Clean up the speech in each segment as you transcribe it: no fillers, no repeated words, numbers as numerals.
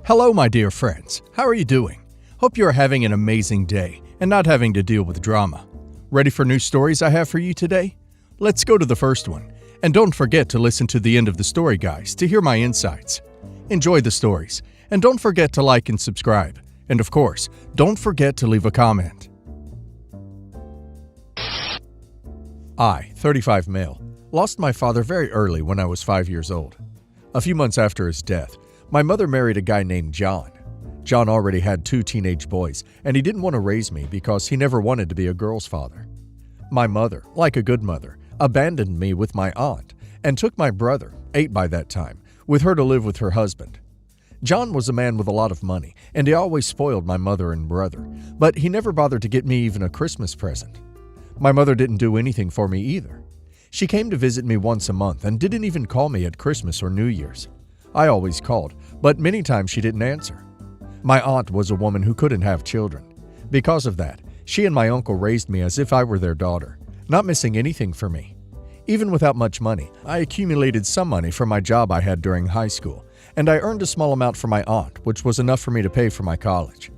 Hello, my dear friends. How are you doing? Hope you are having an amazing day and not having to deal with drama. Ready for new stories I have for you today? Let's go to the first one. And don't forget to listen to the end of the story, guys, to hear my insights. Enjoy the stories. And don't forget to like and subscribe. And of course, don't forget to leave a comment. I, 35 male, lost my father very early when I was 5 years old. A few months after his death, my mother married a guy named John. John already had 2 teenage boys, and he didn't want to raise me because he never wanted to be a girl's father. My mother, like a good mother, abandoned me with my aunt and took my brother, 8 by that time, with her to live with her husband. John was a man with a lot of money, and he always spoiled my mother and brother, but he never bothered to get me even a Christmas present. My mother didn't do anything for me either. She came to visit me once a month and didn't even call me at Christmas or New Year's. I always called, but many times she didn't answer. My aunt was a woman who couldn't have children. Because of that, she and my uncle raised me as if I were their daughter, not missing anything for me. Even without much money, I accumulated some money from my job I had during high school, and I earned a small amount from my aunt, which was enough for me to pay for my college.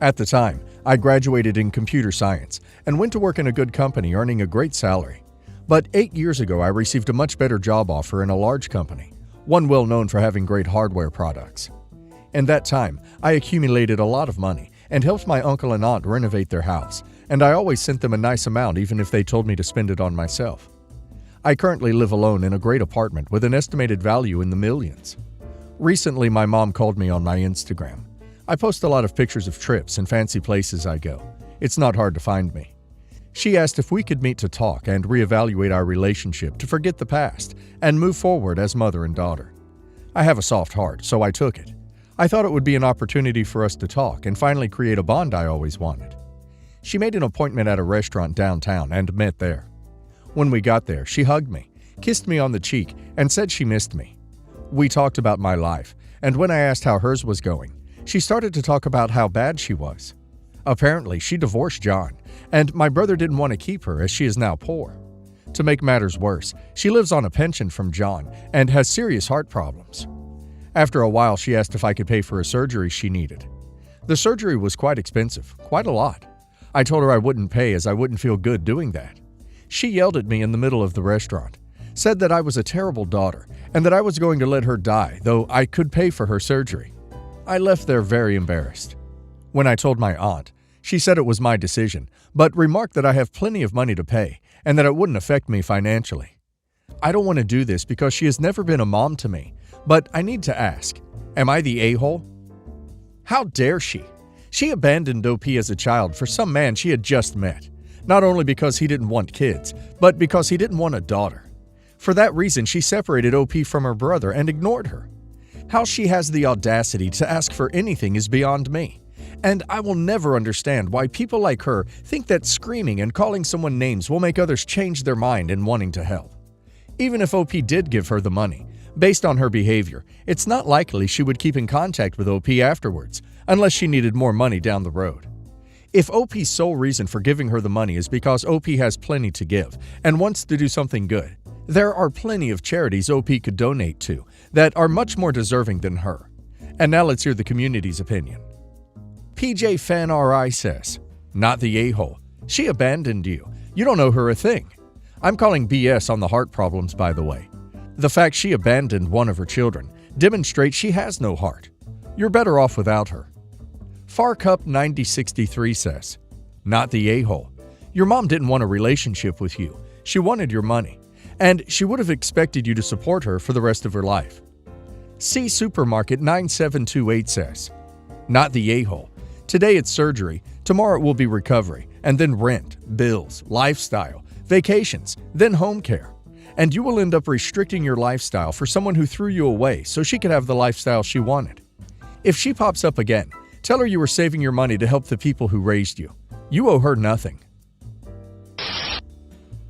At the time, I graduated in computer science and went to work in a good company earning a great salary. But 8 years ago, I received a much better job offer in a large company, one well known for having great hardware products. In that time, I accumulated a lot of money and helped my uncle and aunt renovate their house, and I always sent them a nice amount even if they told me to spend it on myself. I currently live alone in a great apartment with an estimated value in the millions. Recently, my mom called me on my Instagram. I post a lot of pictures of trips and fancy places I go. It's not hard to find me. She asked if we could meet to talk and reevaluate our relationship to forget the past and move forward as mother and daughter. I have a soft heart, so I took it. I thought it would be an opportunity for us to talk and finally create a bond I always wanted. She made an appointment at a restaurant downtown and met there. When we got there, she hugged me, kissed me on the cheek, and said she missed me. We talked about my life, and when I asked how hers was going, she started to talk about how bad she was. Apparently, she divorced John, and my brother didn't want to keep her as she is now poor. To make matters worse, she lives on a pension from John and has serious heart problems. After a while, she asked if I could pay for a surgery she needed. The surgery was quite expensive, quite a lot. I told her I wouldn't pay as I wouldn't feel good doing that. She yelled at me in the middle of the restaurant, said that I was a terrible daughter and that I was going to let her die, though I could pay for her surgery. I left there very embarrassed. When I told my aunt, she said it was my decision, but remarked that I have plenty of money to pay and that it wouldn't affect me financially. I don't want to do this because she has never been a mom to me, but I need to ask, am I the a-hole? How dare she? She abandoned OP as a child for some man she had just met, not only because he didn't want kids, but because he didn't want a daughter. For that reason, she separated OP from her brother and ignored her. How she has the audacity to ask for anything is beyond me. And I will never understand why people like her think that screaming and calling someone names will make others change their mind in wanting to help. Even if OP did give her the money, based on her behavior, it's not likely she would keep in contact with OP afterwards, unless she needed more money down the road. If OP's sole reason for giving her the money is because OP has plenty to give and wants to do something good, there are plenty of charities OP could donate to that are much more deserving than her. And now let's hear the community's opinion. PJ Fan RI says, not the a-hole. She abandoned you. You don't owe her a thing. I'm calling BS on the heart problems, by the way. The fact she abandoned one of her children demonstrates she has no heart. You're better off without her. FarCup 9063 says, not the a-hole. Your mom didn't want a relationship with you. She wanted your money, and she would have expected you to support her for the rest of her life. C Supermarket 9728 says, not the a-hole. Today it's surgery, tomorrow it will be recovery, and then rent, bills, lifestyle, vacations, then home care. And you will end up restricting your lifestyle for someone who threw you away so she could have the lifestyle she wanted. If she pops up again, tell her you were saving your money to help the people who raised you. You owe her nothing.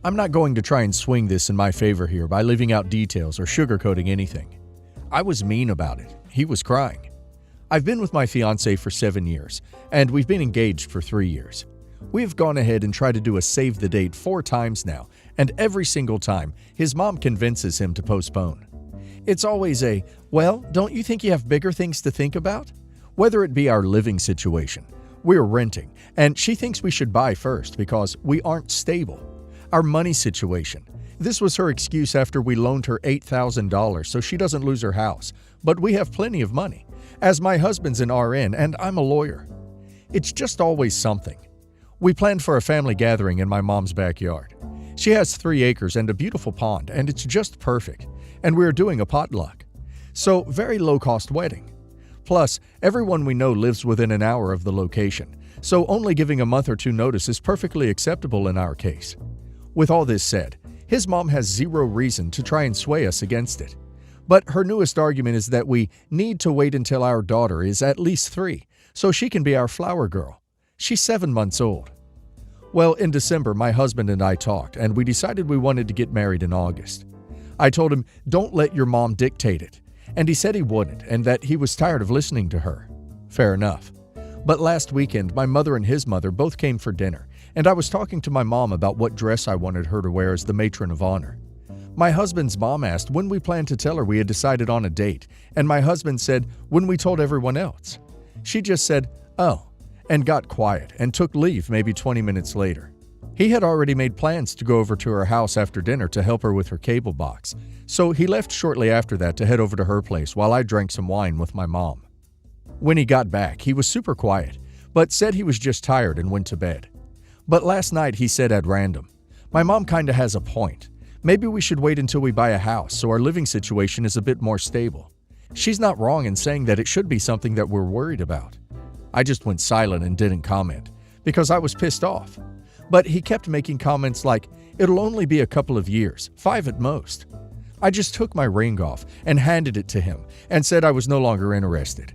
I'm not going to try and swing this in my favor here by leaving out details or sugarcoating anything. I was mean about it. He was crying. I've been with my fiancé for 7 years, and we've been engaged for 3 years. We have gone ahead and tried to do a save the date 4 times now, and every single time, his mom convinces him to postpone. It's always a, well, don't you think you have bigger things to think about? Whether it be our living situation, we're renting, and she thinks we should buy first because we aren't stable. Our money situation. This was her excuse after we loaned her $8,000 so she doesn't lose her house, but we have plenty of money, as my husband's an RN and I'm a lawyer. It's just always something. We planned for a family gathering in my mom's backyard. She has 3 acres and a beautiful pond, and it's just perfect, and we're doing a potluck. So, very low-cost wedding. Plus, everyone we know lives within an hour of the location, so only giving a month or 2 notice is perfectly acceptable in our case. With all this said, his mom has zero reason to try and sway us against it. But her newest argument is that we need to wait until our daughter is at least 3, so she can be our flower girl. She's 7 months old. Well, in December, my husband and I talked, and we decided we wanted to get married in August. I told him, don't let your mom dictate it, and he said he wouldn't, and that he was tired of listening to her. Fair enough. But last weekend, my mother and his mother both came for dinner, and I was talking to my mom about what dress I wanted her to wear as the matron of honor. My husband's mom asked when we planned to tell her we had decided on a date, and my husband said when we told everyone else. She just said, oh, and got quiet and took leave maybe 20 minutes later. He had already made plans to go over to her house after dinner to help her with her cable box, so he left shortly after that to head over to her place while I drank some wine with my mom. When he got back, he was super quiet, but said he was just tired and went to bed. But last night he said at random, my mom kinda has a point. Maybe we should wait until we buy a house so our living situation is a bit more stable. She's not wrong in saying that it should be something that we're worried about. I just went silent and didn't comment, because I was pissed off. But he kept making comments like, it'll only be a couple of years, 5 at most. I just took my ring off and handed it to him and said I was no longer interested.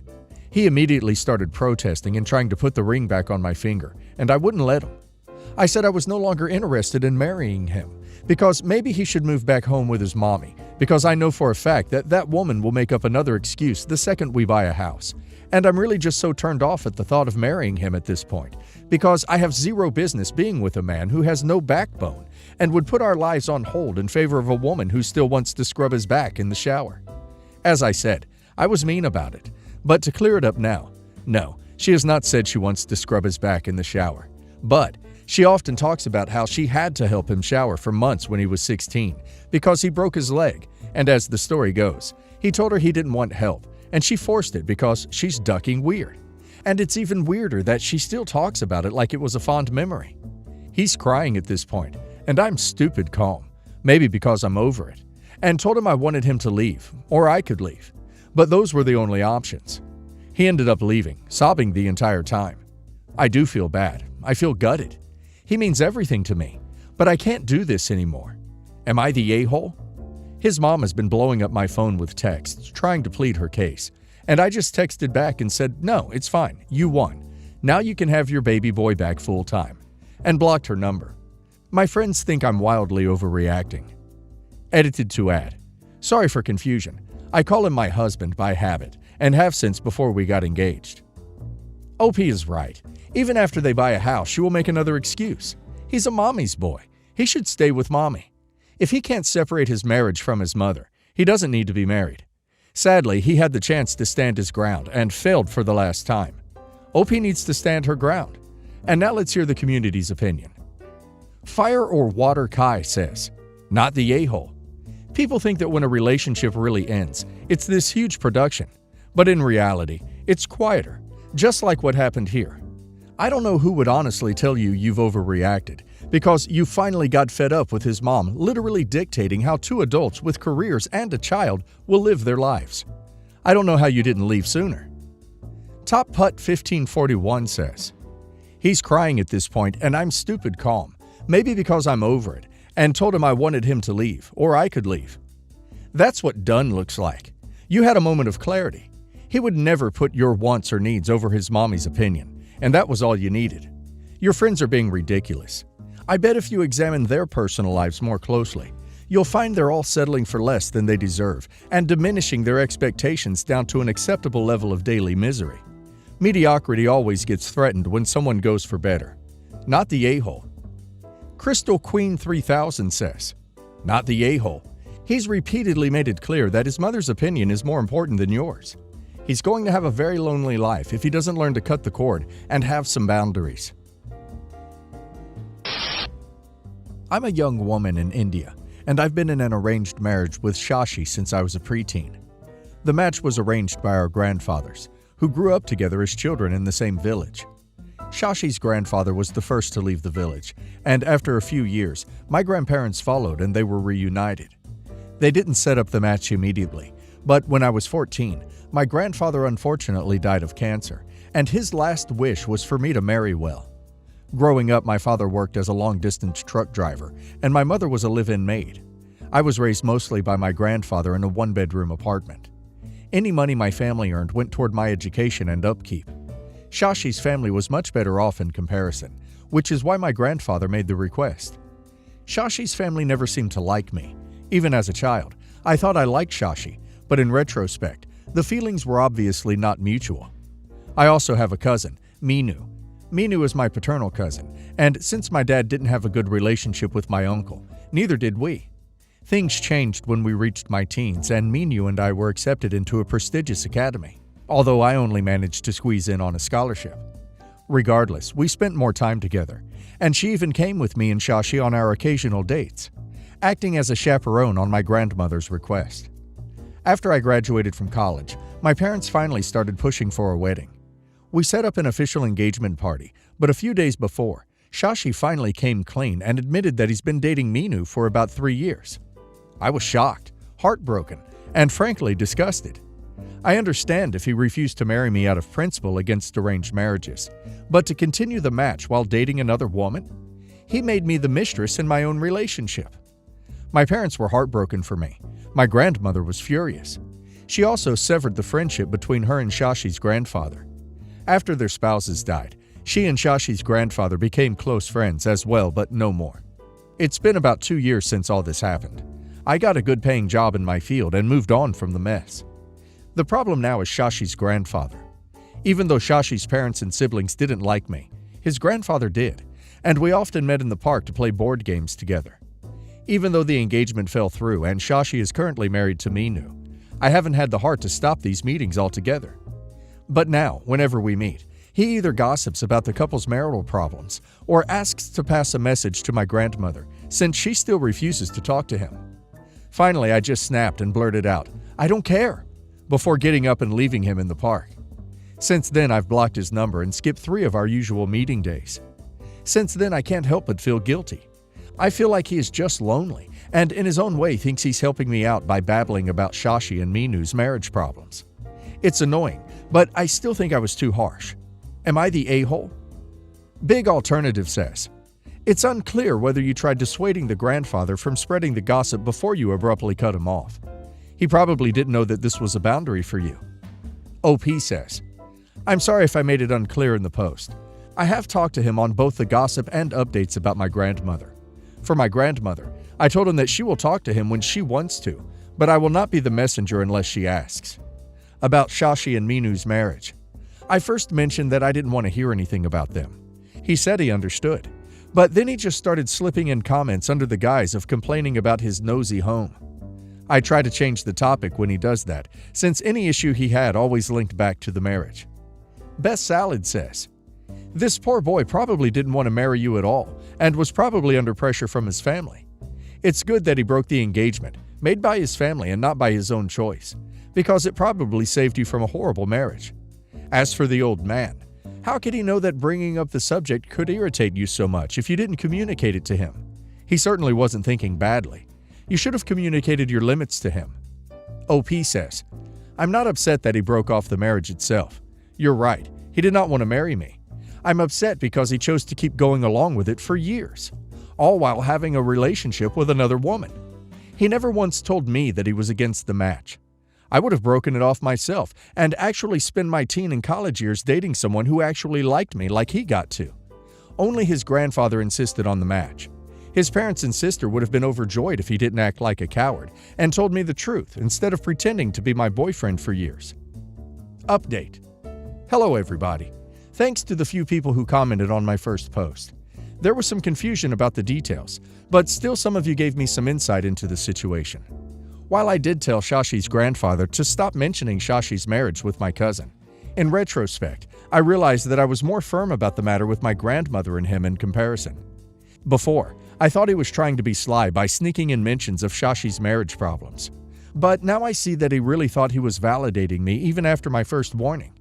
He immediately started protesting and trying to put the ring back on my finger, and I wouldn't let him. I said I was no longer interested in marrying him, because maybe he should move back home with his mommy, because I know for a fact that that woman will make up another excuse the second we buy a house. And I'm really just so turned off at the thought of marrying him at this point, because I have zero business being with a man who has no backbone and would put our lives on hold in favor of a woman who still wants to scrub his back in the shower. As I said, I was mean about it, but to clear it up now, no, she has not said she wants to scrub his back in the shower. But she often talks about how she had to help him shower for months when he was 16 because he broke his leg, and as the story goes, he told her he didn't want help, and she forced it because she's ducking weird. And it's even weirder that she still talks about it like it was a fond memory. He's crying at this point, and I'm stupid calm, maybe because I'm over it, and told him I wanted him to leave, or I could leave. But those were the only options. He ended up leaving, sobbing the entire time. I do feel bad. I feel gutted. He means everything to me, but I can't do this anymore. Am I the a-hole? His mom has been blowing up my phone with texts, trying to plead her case, and I just texted back and said, no, it's fine, you won. Now you can have your baby boy back full time, and blocked her number. My friends think I'm wildly overreacting. Edited to add, sorry for confusion. I call him my husband by habit, and have since before we got engaged. OP is right. Even after they buy a house, she will make another excuse. He's a mommy's boy. He should stay with mommy. If he can't separate his marriage from his mother, he doesn't need to be married. Sadly, he had the chance to stand his ground and failed for the last time. OP needs to stand her ground. And now let's hear the community's opinion. Fire or Water Kai says, not the a-hole. People think that when a relationship really ends, it's this huge production. But in reality, it's quieter, just like what happened here. I don't know who would honestly tell you you've overreacted, because you finally got fed up with his mom literally dictating how 2 adults with careers and a child will live their lives. I don't know how you didn't leave sooner. Top Putt 1541 says, he's crying at this point and I'm stupid calm, maybe because I'm over it, and told him I wanted him to leave, or I could leave. That's what done looks like. You had a moment of clarity. He would never put your wants or needs over his mommy's opinion, and that was all you needed. Your friends are being ridiculous. I bet if you examine their personal lives more closely, you'll find they're all settling for less than they deserve and diminishing their expectations down to an acceptable level of daily misery. Mediocrity always gets threatened when someone goes for better. Not the a-hole. Crystal Queen 3000 says, not the a-hole. He's repeatedly made it clear that his mother's opinion is more important than yours. He's going to have a very lonely life if he doesn't learn to cut the cord and have some boundaries. I'm a young woman in India, and I've been in an arranged marriage with Shashi since I was a preteen. The match was arranged by our grandfathers, who grew up together as children in the same village. Shashi's grandfather was the first to leave the village, and after a few years, my grandparents followed and they were reunited. They didn't set up the match immediately, but when I was 14, my grandfather unfortunately died of cancer, and his last wish was for me to marry well. Growing up, my father worked as a long-distance truck driver, and my mother was a live-in maid. I was raised mostly by my grandfather in a one-bedroom apartment. Any money my family earned went toward my education and upkeep. Shashi's family was much better off in comparison, which is why my grandfather made the request. Shashi's family never seemed to like me. Even as a child, I thought I liked Shashi, but in retrospect, the feelings were obviously not mutual. I also have a cousin, Meenu. Meenu is my paternal cousin, and since my dad didn't have a good relationship with my uncle, neither did we. Things changed when we reached my teens, and Meenu and I were accepted into a prestigious academy, although I only managed to squeeze in on a scholarship. Regardless, we spent more time together, and she even came with me and Shashi on our occasional dates, acting as a chaperone on my grandmother's request. After I graduated from college, my parents finally started pushing for a wedding. We set up an official engagement party, but a few days before, Shashi finally came clean and admitted that he's been dating Meenu for about 3 years. I was shocked, heartbroken, and frankly disgusted. I understand if he refused to marry me out of principle against arranged marriages, but to continue the match while dating another woman? He made me the mistress in my own relationship. My parents were heartbroken for me. My grandmother was furious. She also severed the friendship between her and Shashi's grandfather. After their spouses died, she and Shashi's grandfather became close friends as well, but no more. It's been about 2 years since all this happened. I got a good-paying job in my field and moved on from the mess. The problem now is Shashi's grandfather. Even though Shashi's parents and siblings didn't like me, his grandfather did, and we often met in the park to play board games together. Even though the engagement fell through and Shashi is currently married to Meenu, I haven't had the heart to stop these meetings altogether. But now, whenever we meet, he either gossips about the couple's marital problems or asks to pass a message to my grandmother, since she still refuses to talk to him. Finally, I just snapped and blurted out, "I don't care," before getting up and leaving him in the park. Since then, I've blocked his number and skipped 3 of our usual meeting days. Since then, I can't help but feel guilty. I feel like he is just lonely, and in his own way thinks he's helping me out by babbling about Shashi and Meenu's marriage problems. It's annoying, but I still think I was too harsh. Am I the a-hole? Big Alternative says, it's unclear whether you tried dissuading the grandfather from spreading the gossip before you abruptly cut him off. He probably didn't know that this was a boundary for you. OP says, I'm sorry if I made it unclear in the post. I have talked to him on both the gossip and updates about my grandmother. For my grandmother, I told him that she will talk to him when she wants to, but I will not be the messenger unless she asks. About Shashi and Meenu's marriage. I first mentioned that I didn't want to hear anything about them. He said he understood, but then he just started slipping in comments under the guise of complaining about his nosy home. I try to change the topic when he does that, since any issue he had always linked back to the marriage. Best Salad says, this poor boy probably didn't want to marry you at all, and was probably under pressure from his family. It's good that he broke the engagement, made by his family and not by his own choice, because it probably saved you from a horrible marriage. As for the old man, how could he know that bringing up the subject could irritate you so much if you didn't communicate it to him? He certainly wasn't thinking badly. You should have communicated your limits to him. OP says, I'm not upset that he broke off the marriage itself. You're right, he did not want to marry me. I'm upset because he chose to keep going along with it for years, all while having a relationship with another woman. He never once told me that he was against the match. I would have broken it off myself and actually spent my teen and college years dating someone who actually liked me like he got to. Only his grandfather insisted on the match. His parents and sister would have been overjoyed if he didn't act like a coward and told me the truth instead of pretending to be my boyfriend for years. Update. Hello everybody. Thanks to the few people who commented on my first post. There was some confusion about the details, but still some of you gave me some insight into the situation. While I did tell Shashi's grandfather to stop mentioning Shashi's marriage with my cousin, in retrospect, I realized that I was more firm about the matter with my grandmother and him in comparison. Before, I thought he was trying to be sly by sneaking in mentions of Shashi's marriage problems. But now I see that he really thought he was validating me even after my first warning.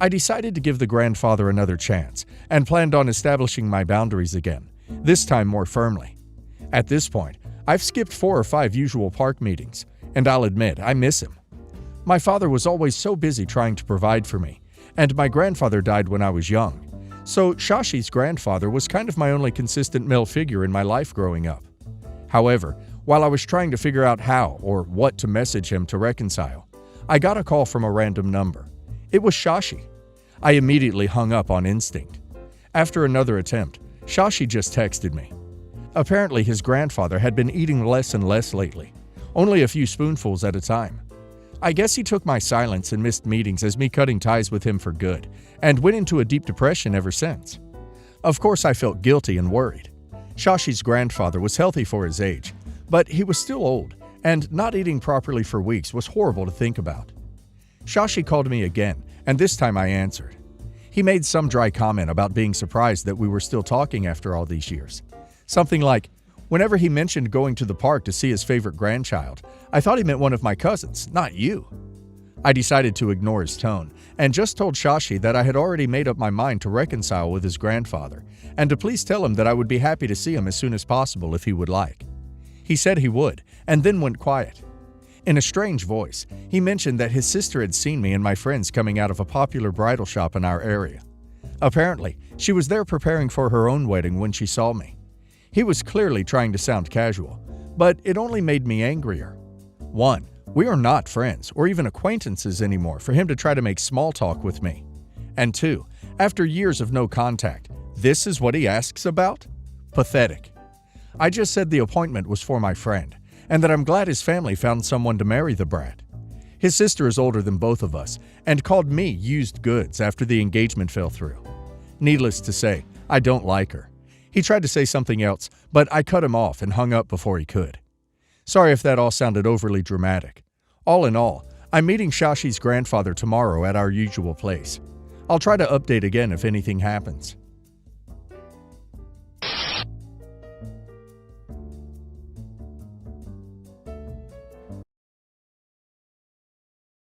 I decided to give the grandfather another chance and planned on establishing my boundaries again, this time more firmly. At this point, I've skipped 4 or 5 usual park meetings, and I'll admit I miss him. My father was always so busy trying to provide for me, and my grandfather died when I was young, so Shashi's grandfather was kind of my only consistent male figure in my life growing up. However, while I was trying to figure out how or what to message him to reconcile, I got a call from a random number. It was Shashi. I immediately hung up on instinct. After another attempt, Shashi just texted me. Apparently, his grandfather had been eating less and less lately, only a few spoonfuls at a time. I guess he took my silence and missed meetings as me cutting ties with him for good, and went into a deep depression ever since. Of course, I felt guilty and worried. Shashi's grandfather was healthy for his age, but he was still old, and not eating properly for weeks was horrible to think about. Shashi called me again, and this time I answered. He made some dry comment about being surprised that we were still talking after all these years. Something like, whenever he mentioned going to the park to see his favorite grandchild, I thought he meant one of my cousins, not you. I decided to ignore his tone, and just told Shashi that I had already made up my mind to reconcile with his grandfather, and to please tell him that I would be happy to see him as soon as possible if he would like. He said he would, and then went quiet. In a strange voice, he mentioned that his sister had seen me and my friends coming out of a popular bridal shop in our area. Apparently, she was there preparing for her own wedding when she saw me. He was clearly trying to sound casual, but it only made me angrier. 1. We are not friends or even acquaintances anymore for him to try to make small talk with me. And 2. After years of no contact, this is what he asks about? Pathetic. I just said the appointment was for my friend, and that I'm glad his family found someone to marry the brat. His sister is older than both of us, and called me used goods after the engagement fell through. Needless to say, I don't like her. He tried to say something else, but I cut him off and hung up before he could. Sorry if that all sounded overly dramatic. All in all, I'm meeting Shashi's grandfather tomorrow at our usual place. I'll try to update again if anything happens.